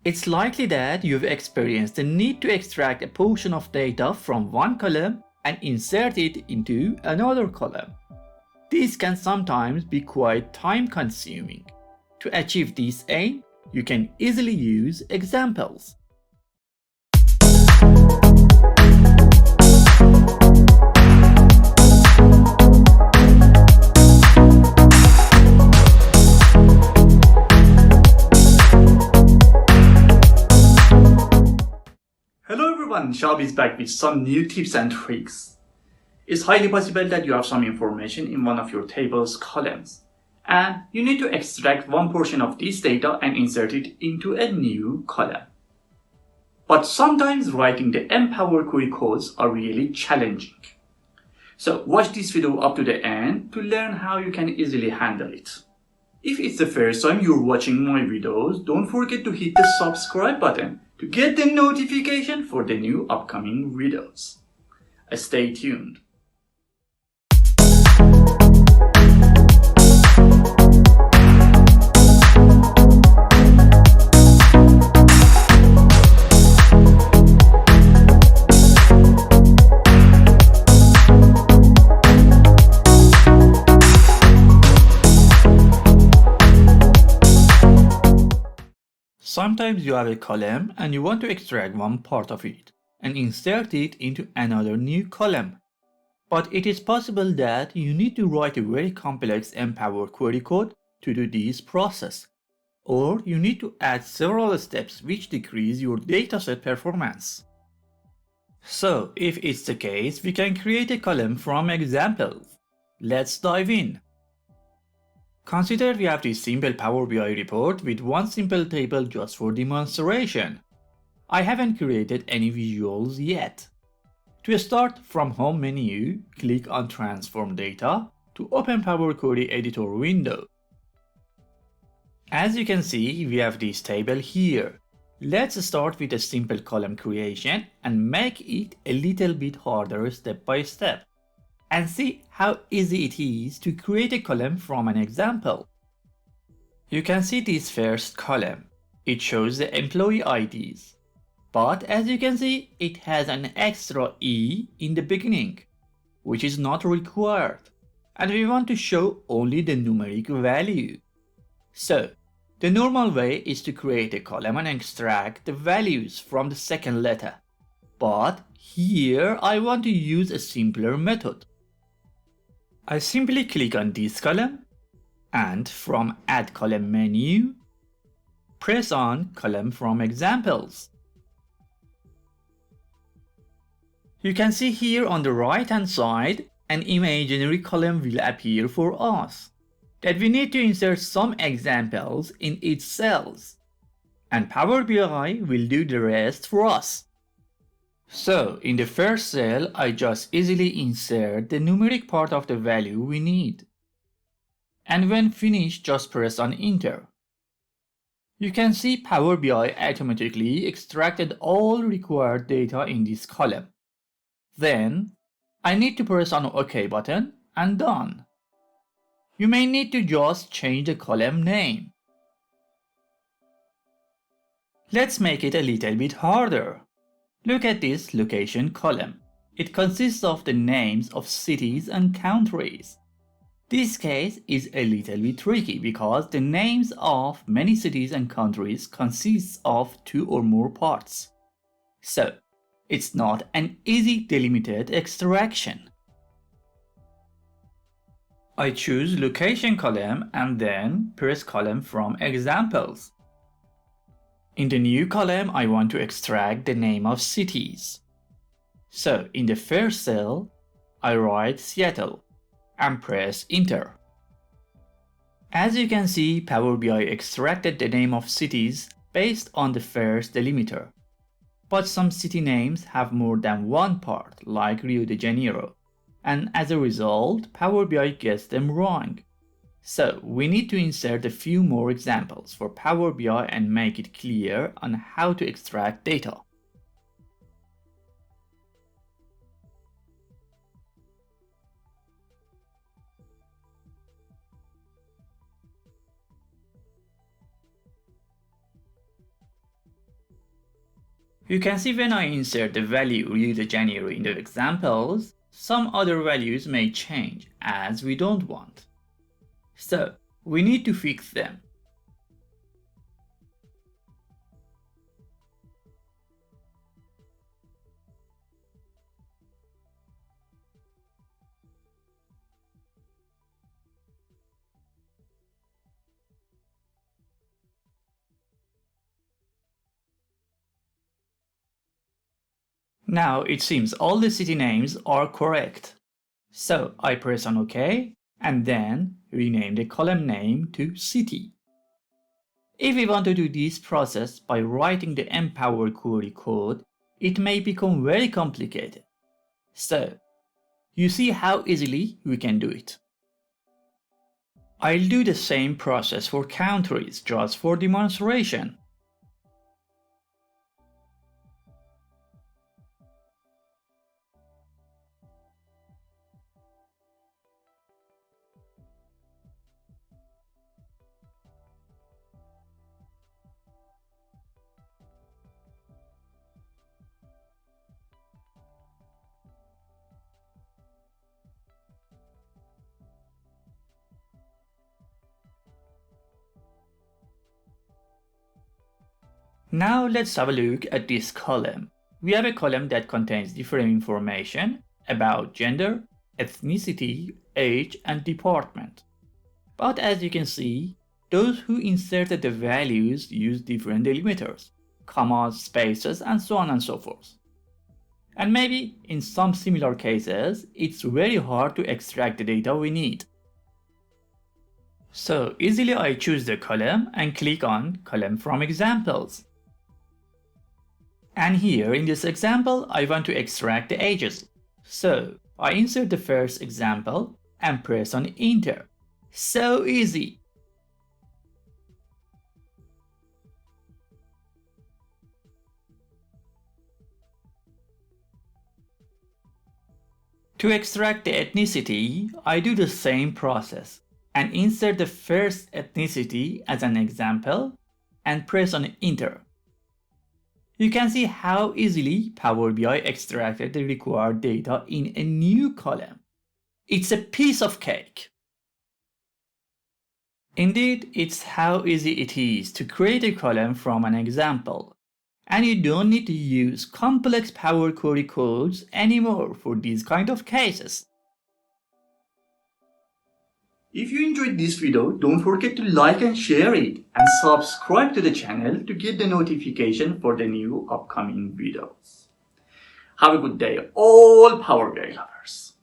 It's likely that you've experienced the need to extract a portion of data from one column and insert it into another column. This can sometimes be quite time-consuming. To achieve this aim, you can easily use examples. Hello everyone, Shahab is back with some new tips and tricks. It's highly possible that you have some information in one of your table's columns, and you need to extract one portion of this data and insert it into a new column. But sometimes writing the Empower query codes are really challenging. So watch this video up to the end to learn how you can easily handle it. If it's the first time you're watching my videos, don't forget to hit the subscribe button to get the notification for the new upcoming videos. Stay tuned. Sometimes you have a column and you want to extract one part of it and insert it into another new column. But it is possible that you need to write a very complex Empower query code to do this process. Or you need to add several steps which decrease your dataset performance. So if it's the case, we can create a column from examples. Let's dive in. Consider we have this simple Power BI report with one simple table just for demonstration. I haven't created any visuals yet. To start, from Home menu, click on Transform Data to open Power Query Editor window. As you can see, we have this table here. Let's start with a simple column creation and make it a little bit harder step by step, and see how easy it is to create a column from an example. You can see this first column. It shows the employee IDs. But as you can see, it has an extra E in the beginning, which is not required. And we want to show only the numeric value. So, the normal way is to create a column and extract the values from the second letter. But here I want to use a simpler method. I simply click on this column and from Add Column menu, press on Column from Examples. You can see here on the right hand side, an imaginary column will appear for us that we need to insert some examples in its cells, and Power BI will do the rest for us. So, in the first cell, I just easily insert the numeric part of the value we need. And when finished, just press on Enter. You can see Power BI automatically extracted all required data in this column. Then, I need to press on OK button and done. You may need to just change the column name. Let's make it a little bit harder. Look at this location column. It consists of the names of cities and countries. This case is a little bit tricky because the names of many cities and countries consists of two or more parts. So, it's not an easy delimited extraction. I choose location column and then press column from examples. In the new column, I want to extract the name of cities. So, in the first cell, I write Seattle and press Enter. As you can see, Power BI extracted the name of cities based on the first delimiter. But some city names have more than one part, like Rio de Janeiro, and as a result, Power BI gets them wrong. So, we need to insert a few more examples for Power BI and make it clear on how to extract data. You can see when I insert the value year January in the examples, some other values may change as we don't want. So we need to fix them. Now it seems all the city names are correct. So I press on OK and then rename the column name to city. If we want to do this process by writing the Empower query code, it may become very complicated. So you see how easily we can do it. I'll do the same process for countries just for demonstration. Now let's have a look at this column. We have a column that contains different information about gender, ethnicity, age, and department. But as you can see, those who inserted the values use different delimiters, commas, spaces, and so on and so forth. And maybe in some similar cases, it's very hard to extract the data we need. So easily I choose the column and click on Column from Examples. And here in this example, I want to extract the ages. So I insert the first example and press on Enter. So easy! To extract the ethnicity, I do the same process and insert the first ethnicity as an example and press on Enter. You can see how easily Power BI extracted the required data in a new column. It's a piece of cake. Indeed, it's how easy it is to create a column from an example. And you don't need to use complex Power Query codes anymore for these kind of cases. If you enjoyed this video, don't forget to like and share it and subscribe to the channel to get the notification for the new upcoming videos. Have a good day, all Power BI lovers.